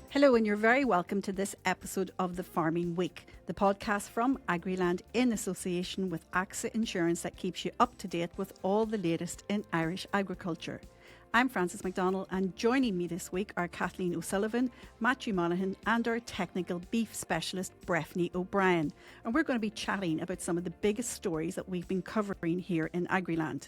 Hello, and you're very welcome to this episode of The Farming Week, the podcast from Agriland in association with AXA Insurance that keeps you up to date with all the latest in Irish agriculture. I'm Francess McDonnell, and joining me this week are Kathleen O Sullivan, Maitiú Monaghan, and our technical beef specialist, Breifne O'Brien. And we're going to be chatting about some of the biggest stories that we've been covering here in Agriland.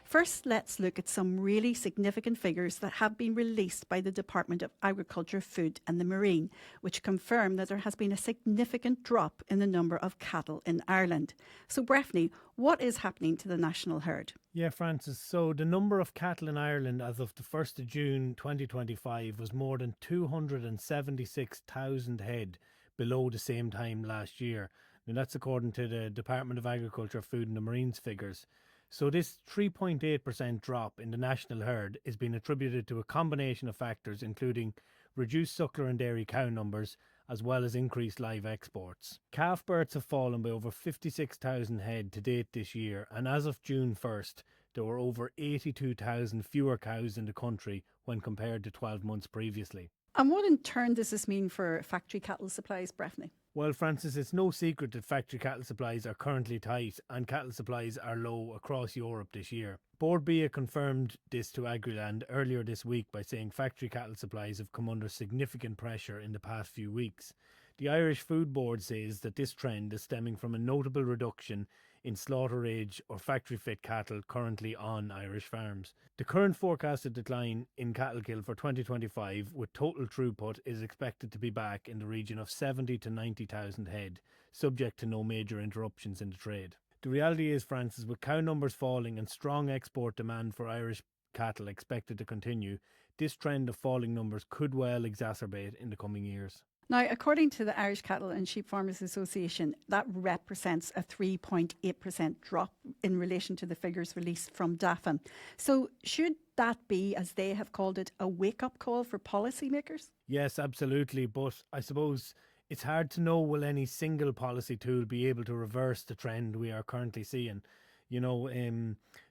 First, let's look at some really significant figures that have been released by the Department of Agriculture, Food and the Marine, which confirm that there has been a significant drop in the number of cattle in Ireland. So, Breifne, what is happening to the national herd? Yeah, Francis. So the number of cattle in Ireland as of the 1st of June 2025 was more than 276,000 head below the same time last year. Now that's according to the Department of Agriculture, Food and the Marine's figures. So this 3.8% drop in the national herd is being attributed to a combination of factors, including reduced suckler and dairy cow numbers, as well as increased live exports. Calf births have fallen by over 56,000 head to date this year, and as of June 1st, there were over 82,000 fewer cows in the country when compared to 12 months previously. And what in turn does this mean for factory cattle supplies, Breifne? Well, Francis, it's no secret that factory cattle supplies are currently tight and cattle supplies are low across Europe this year. Bord Bia confirmed this to Agriland earlier this week by saying factory cattle supplies have come under significant pressure in the past few weeks. The Irish Food Board says that this trend is stemming from a notable reduction in slaughter age or factory fit cattle currently on Irish farms. The current forecasted decline in cattle kill for 2025 with total throughput is expected to be back in the region of 70 to 90,000 head, subject to no major interruptions in the trade. The reality is, Francis, with cow numbers falling and strong export demand for Irish cattle expected to continue, this trend of falling numbers could well exacerbate in the coming years. Now, according to the Irish Cattle and Sheep Farmers Association, that represents a 3.8% drop in relation to the figures released from DAFA. So should that be, as they have called it, a wake-up call for policymakers? Yes, absolutely. But I suppose it's hard to know will any single policy tool be able to reverse the trend we are currently seeing. You know,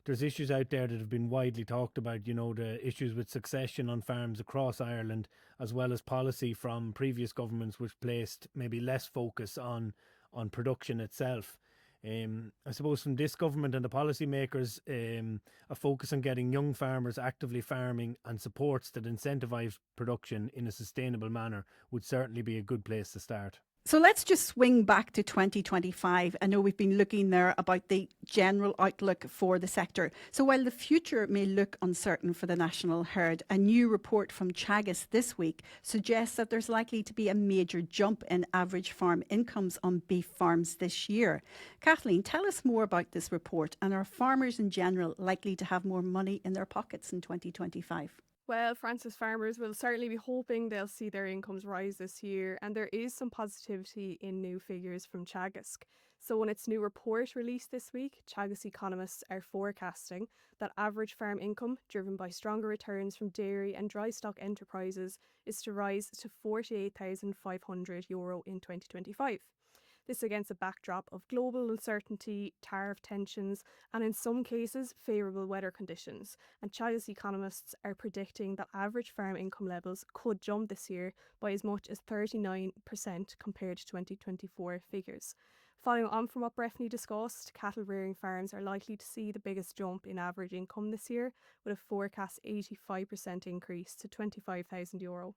there's issues out there that have been widely talked about, you know, the issues with succession on farms across Ireland, as well as policy from previous governments which placed maybe less focus on production itself. I suppose from this government and the policymakers, a focus on getting young farmers actively farming and supports that incentivise production in a sustainable manner would certainly be a good place to start. So let's just swing back to 2025. I know we've been looking there about the general outlook for the sector. So while the future may look uncertain for the national herd, a new report from GAEC this week suggests that there's likely to be a major jump in average farm incomes on beef farms this year. Kathleen, tell us more about this report, and are farmers in general likely to have more money in their pockets in 2025? Well, Francis, farmers will certainly be hoping they'll see their incomes rise this year, and there is some positivity in new figures from GAEC. So in its new report released this week, GAEC economists are forecasting that average farm income, driven by stronger returns from dairy and dry stock enterprises, is to rise to €48,500 in 2025. This against a backdrop of global uncertainty, tariff tensions, and in some cases, favourable weather conditions. And GAEC economists are predicting that average farm income levels could jump this year by as much as 39% compared to 2024 figures. Following on from what Breifne discussed, cattle rearing farms are likely to see the biggest jump in average income this year, with a forecast 85% increase to €25,000.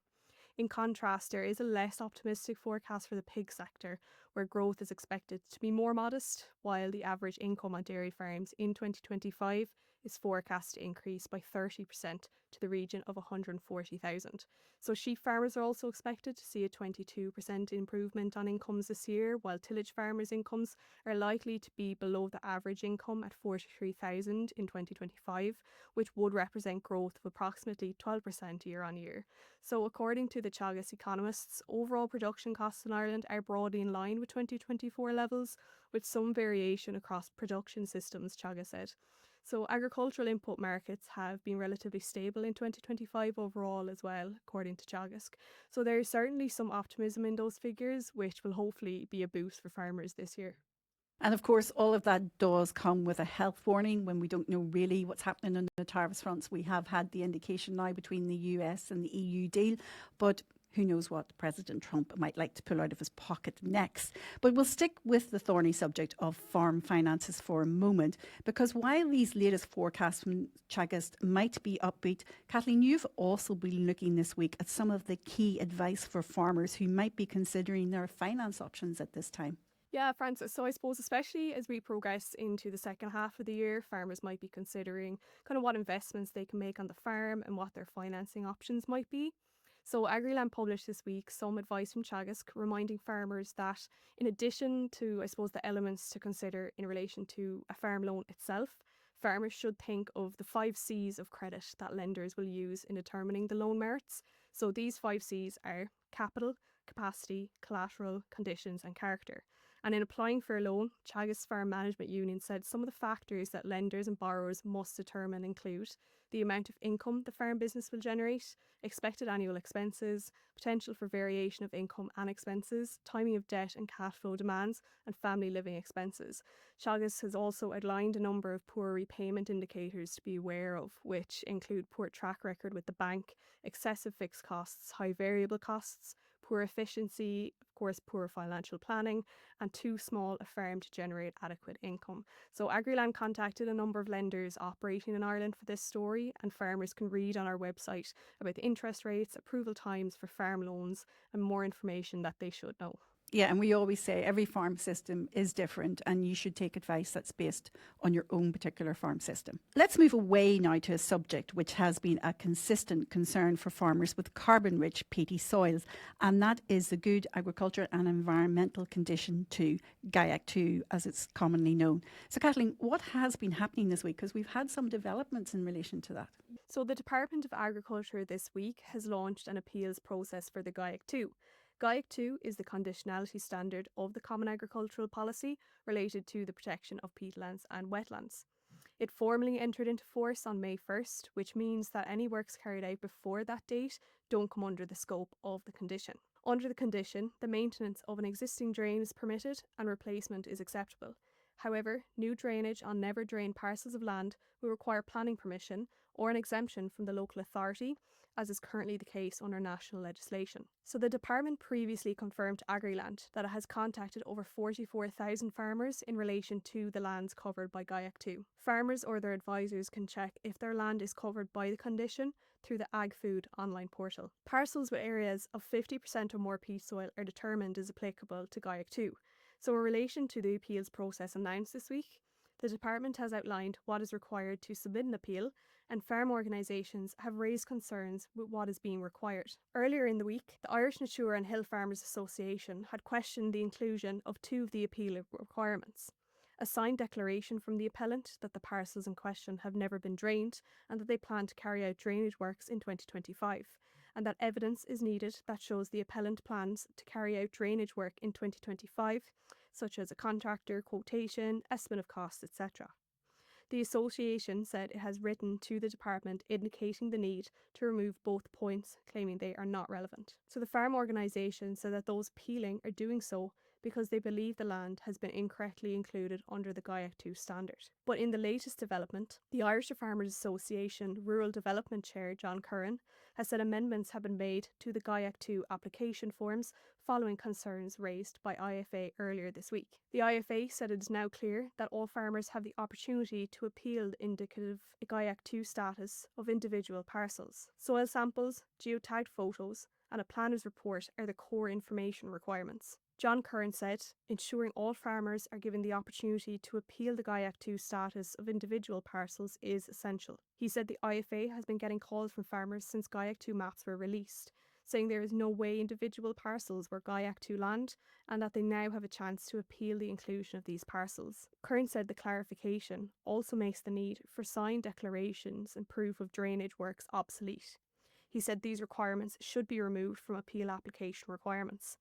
In contrast, there is a less optimistic forecast for the pig sector, where growth is expected to be more modest, while the average income on dairy farms in 2025 is forecast to increase by 30% to the region of 140,000. So sheep farmers are also expected to see a 22% improvement on incomes this year, while tillage farmers' incomes are likely to be below the average income at 43,000 in 2025, which would represent growth of approximately 12% year on year. So according to the GAEC economists, overall production costs in Ireland are broadly in line with 2024 levels, with some variation across production systems, GAEC said. So agricultural input markets have been relatively stable in 2025 overall as well, according to GAEC. So there is certainly some optimism in those figures, which will hopefully be a boost for farmers this year. And of course, all of that does come with a health warning when we don't know really what's happening on the tariffs fronts. We have had the indication now between the US and the EU deal, but Who knows what President Trump might like to pull out of his pocket next. But we'll stick with the thorny subject of farm finances for a moment, because while these latest forecasts from Teagasc might be upbeat, Kathleen, you've also been looking this week at some of the key advice for farmers who might be considering their finance options at this time. Yeah, Francis. So I suppose especially as we progress into the second half of the year, farmers might be considering kind of what investments they can make on the farm and what their financing options might be. So Agriland published this week some advice from Teagasc reminding farmers that in addition to, I suppose, the elements to consider in relation to a farm loan itself, farmers should think of the 5 C's of credit that lenders will use in determining the loan merits. So these 5 C's are capital, capacity, collateral, conditions and character. And in applying for a loan, Teagasc Farm Management Union said some of the factors that lenders and borrowers must determine include the amount of income the farm business will generate, expected annual expenses, potential for variation of income and expenses, timing of debt and cash flow demands, and family living expenses. Teagasc has also outlined a number of poor repayment indicators to be aware of, which include poor track record with the bank, excessive fixed costs, high variable costs, poor efficiency, of course, poor financial planning, and too small a farm to generate adequate income. So Agriland contacted a number of lenders operating in Ireland for this story, and farmers can read on our website about the interest rates, approval times for farm loans, and more information that they should know. Yeah, and we always say every farm system is different and you should take advice that's based on your own particular farm system. Let's move away now to a subject which has been a consistent concern for farmers with carbon-rich peaty soils, and that is the Good Agriculture and Environmental Condition 2, GAEC 2 as it's commonly known. So Kathleen, what has been happening this week? Because we've had some developments in relation to that. So the Department of Agriculture this week has launched an appeals process for the GAEC 2. GAEC 2 is the conditionality standard of the Common Agricultural Policy related to the protection of peatlands and wetlands. It formally entered into force on May 1st, which means that any works carried out before that date don't come under the scope of the condition. Under the condition, the maintenance of an existing drain is permitted and replacement is acceptable. However, new drainage on never drained parcels of land will require planning permission or an exemption from the local authority, as is currently the case under national legislation. So the department previously confirmed to Agriland that it has contacted over 44,000 farmers in relation to the lands covered by GAEC 2. Farmers or their advisors can check if their land is covered by the condition through the AgFood online portal. Parcels with areas of 50% or more peat soil are determined as applicable to GAEC 2. So in relation to the appeals process announced this week, the department has outlined what is required to submit an appeal, and farm organisations have raised concerns with what is being required. Earlier in the week, the Irish Natura and Hill Farmers Association had questioned the inclusion of 2 of the appeal requirements: a signed declaration from the appellant that the parcels in question have never been drained and that they plan to carry out drainage works in 2025, and that evidence is needed that shows the appellant plans to carry out drainage work in 2025, such as a contractor, quotation, estimate of costs, etc. The association said it has written to the department indicating the need to remove both points, claiming they are not relevant. So the farm organisation said that those appealing are doing so because they believe the land has been incorrectly included under the GAEC 2 standard. But in the latest development, the Irish Farmers Association Rural Development Chair John Curran has said amendments have been made to the GAEC 2 application forms following concerns raised by IFA earlier this week. The IFA said it is now clear that all farmers have the opportunity to appeal the indicative GAEC 2 status of individual parcels. Soil samples, geotagged photos, and a planner's report are the core information requirements. John Curran said, ensuring all farmers are given the opportunity to appeal the GAEC 2 status of individual parcels is essential. He said the IFA has been getting calls from farmers since GAEC 2 maps were released, saying there is no way individual parcels were GAEC 2 land and that they now have a chance to appeal the inclusion of these parcels. Curran said the clarification also makes the need for signed declarations and proof of drainage works obsolete. He said these requirements should be removed from appeal application requirements.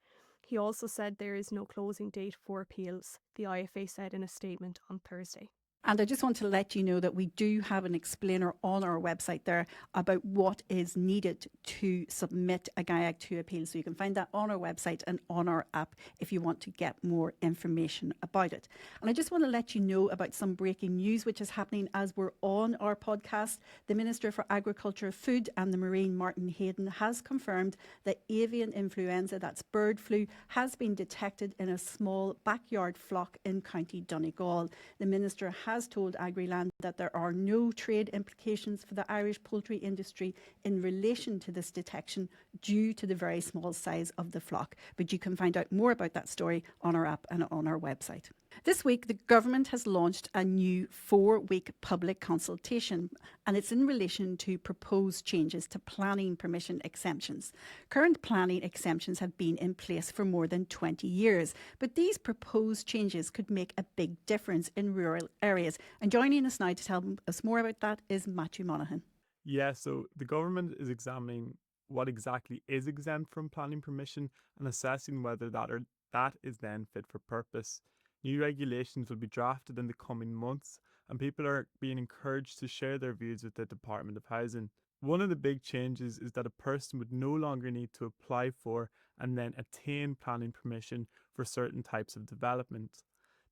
He also said there is no closing date for appeals, the IFA said in a statement on Thursday. And I just want to let you know that we do have an explainer on our website there about what is needed to submit a GAEC 2 appeal. So you can find that on our website and on our app if you want to get more information about it. And I just want to let you know about some breaking news which is happening as we're on our podcast. The Minister for Agriculture, Food and the Marine, Martin Hayden, has confirmed that avian influenza, that's bird flu, has been detected in a small backyard flock in County Donegal. The Minister has told Agriland that there are no trade implications for the Irish poultry industry in relation to this detection due to the very small size of the flock. But you can find out more about that story on our app and on our website. This week, the government has launched a new 4-week public consultation, and it's in relation to proposed changes to planning permission exemptions. Current planning exemptions have been in place for more than 20 years, but these proposed changes could make a big difference in rural areas. And joining us now to tell us more about that is Maitiú Monaghan. Yeah, so the government is examining what exactly is exempt from planning permission and assessing whether that is then fit for purpose. New regulations will be drafted in the coming months, and people are being encouraged to share their views with the Department of Housing. One of the big changes is that a person would no longer need to apply for and then attain planning permission for certain types of development.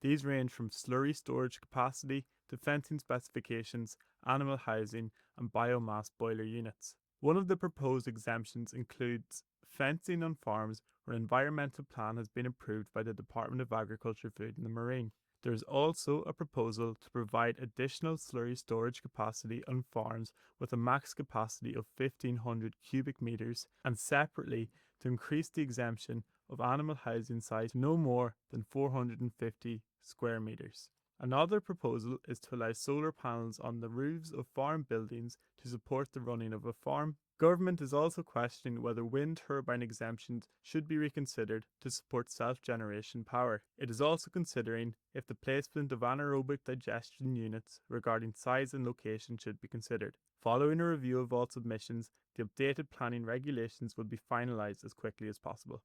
These range from slurry storage capacity to fencing specifications, animal housing, and biomass boiler units. One of the proposed exemptions includes fencing on farms where an environmental plan has been approved by the Department of Agriculture, Food and the Marine. There is also a proposal to provide additional slurry storage capacity on farms with a max capacity of 1,500 cubic metres, and separately to increase the exemption of animal housing size to no more than 450 square metres. Another proposal is to allow solar panels on the roofs of farm buildings to support the running of a farm. Government is also questioning whether wind turbine exemptions should be reconsidered to support self-generation power. It is also considering if the placement of anaerobic digestion units regarding size and location should be considered. Following a review of all submissions, the updated planning regulations will be finalised as quickly as possible.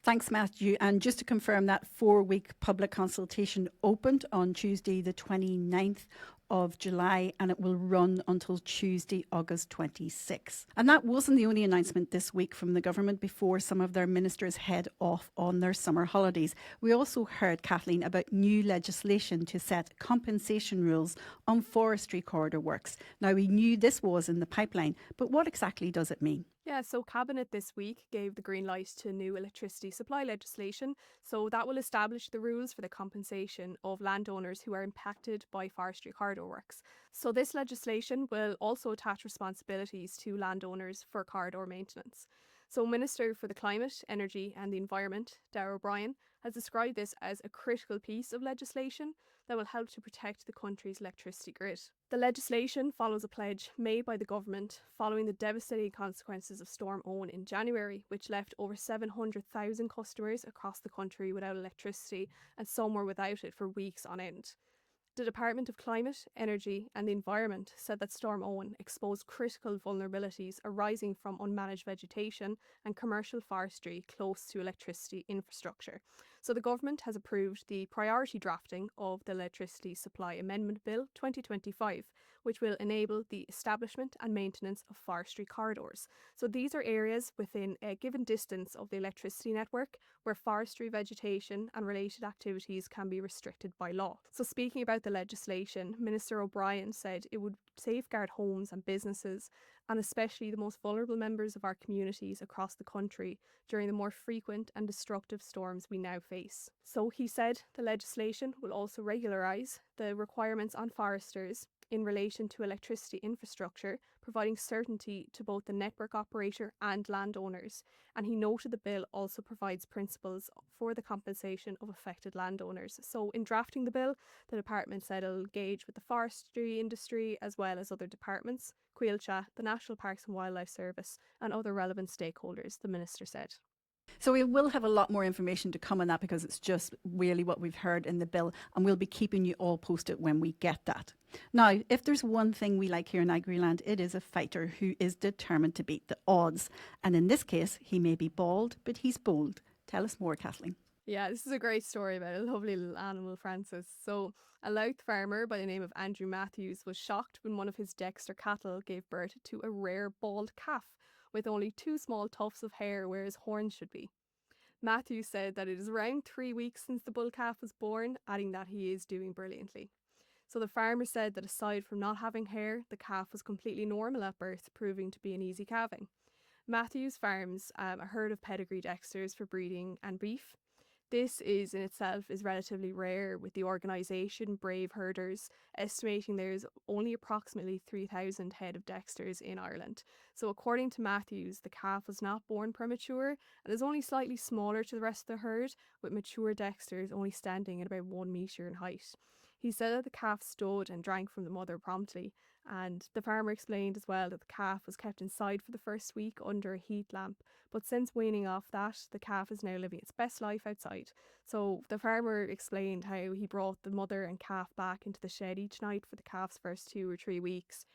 Thanks, Maitiú. And just to confirm, that 4-week public consultation opened on Tuesday, the 29th of July, and it will run until Tuesday, August 26. And that wasn't the only announcement this week from the government before some of their ministers head off on their summer holidays. We also heard, Kathleen, about new legislation to set compensation rules on forestry corridor works. Now, we knew this was in the pipeline, but what exactly does it mean? Yeah, so Cabinet this week gave the green light to new electricity supply legislation. So that will establish the rules for the compensation of landowners who are impacted by forestry corridor works. So this legislation will also attach responsibilities to landowners for corridor maintenance. So Minister for the Climate, Energy and the Environment, Darragh O'Brien, has described this as a critical piece of legislation that will help to protect the country's electricity grid. The legislation follows a pledge made by the government following the devastating consequences of Storm Owen in January, which left over 700,000 customers across the country without electricity, and some were without it for weeks on end. The Department of Climate, Energy and the Environment said that Storm Owen exposed critical vulnerabilities arising from unmanaged vegetation and commercial forestry close to electricity infrastructure. So the government has approved the priority drafting of the Electricity Supply Amendment Bill 2025, which will enable the establishment and maintenance of forestry corridors. So these are areas within a given distance of the electricity network where forestry vegetation and related activities can be restricted by law. So speaking about the legislation, Minister O'Brien said it would safeguard homes and businesses, and especially the most vulnerable members of our communities across the country during the more frequent and destructive storms we now face. So he said the legislation will also regularise the requirements on foresters in relation to electricity infrastructure, providing certainty to both the network operator and landowners. And he noted the bill also provides principles for the compensation of affected landowners. So in drafting the bill, the department said it'll engage with the forestry industry as well as other departments, Coillte, the National Parks and Wildlife Service and other relevant stakeholders, the minister said. So we will have a lot more information to come on that, because it's just really what we've heard in the bill, and we'll be keeping you all posted when we get that. Now, if there's one thing we like here in Agriland, it is a fighter who is determined to beat the odds. And in this case, he may be bald, but he's bold. Tell us more, Kathleen. Yeah, this is a great story about a lovely little animal, Frances. So, a Louth farmer by the name of Andrew Matthews was shocked when one of his Dexter cattle gave birth to a rare bald calf with only 2 small tufts of hair where his horns should be. Matthews said that it is around 3 weeks since the bull calf was born, adding that he is doing brilliantly. So the farmer said that aside from not having hair, the calf was completely normal at birth, proving to be an easy calving. Matthews farms a herd of pedigree Dexters for breeding and beef. This is in itself is relatively rare, with the organisation Brave Herders estimating there's only approximately 3,000 head of Dexters in Ireland. So according to Matthews, the calf was not born premature and is only slightly smaller to the rest of the herd, with mature Dexters only standing at about 1 metre in height. He said that the calf stood and drank from the mother promptly, and the farmer explained as well that the calf was kept inside for the first week under a heat lamp, but since weaning off that, the calf is now living its best life outside. So the farmer explained how he brought the mother and calf back into the shed each night for the calf's first 2 or 3 weeks,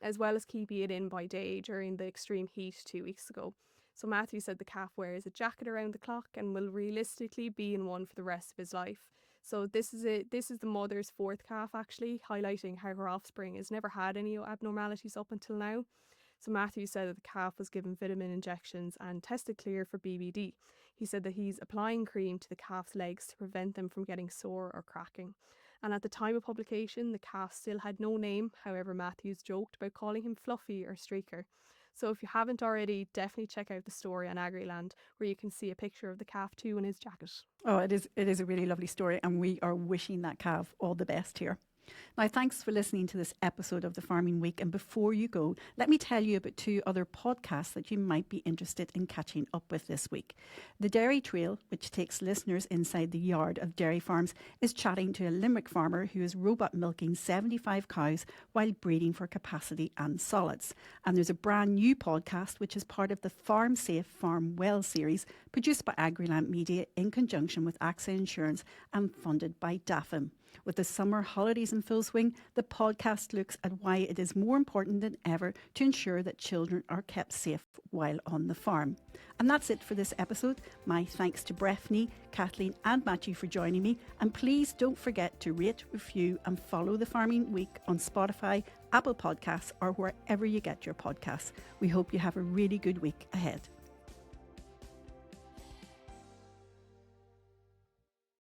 as well as keeping it in by day during the extreme heat 2 weeks ago. So Matthew said the calf wears a jacket around the clock and will realistically be in one for the rest of his life. So this is the mother's 4th calf, actually, highlighting how her offspring has never had any abnormalities up until now. So Matthew said that the calf was given vitamin injections and tested clear for BBD. He said that he's applying cream to the calf's legs to prevent them from getting sore or cracking. And at the time of publication, the calf still had no name. However, Matthews joked about calling him Fluffy or Streaker. So if you haven't already, definitely check out the story on Agriland, where you can see a picture of the calf too in his jacket. Oh, it is a really lovely story, and we are wishing that calf all the best here. Now, thanks for listening to this episode of the Farming Week. And before you go, let me tell you about 2 other podcasts that you might be interested in catching up with this week. The Dairy Trail, which takes listeners inside the yard of dairy farms, is chatting to a Limerick farmer who is robot milking 75 cows while breeding for capacity and solids. And there's a brand new podcast, which is part of the Farm Safe, Farm Well series, produced by Agriland Media in conjunction with AXA Insurance and funded by DAFM. With the summer holidays in full swing, the podcast looks at why it is more important than ever to ensure that children are kept safe while on the farm. And that's it for this episode. My thanks to Breifne, Kathleen and Maitiú for joining me. And please don't forget to rate, review and follow the Farming Week on Spotify, Apple Podcasts or wherever you get your podcasts. We hope you have a really good week ahead.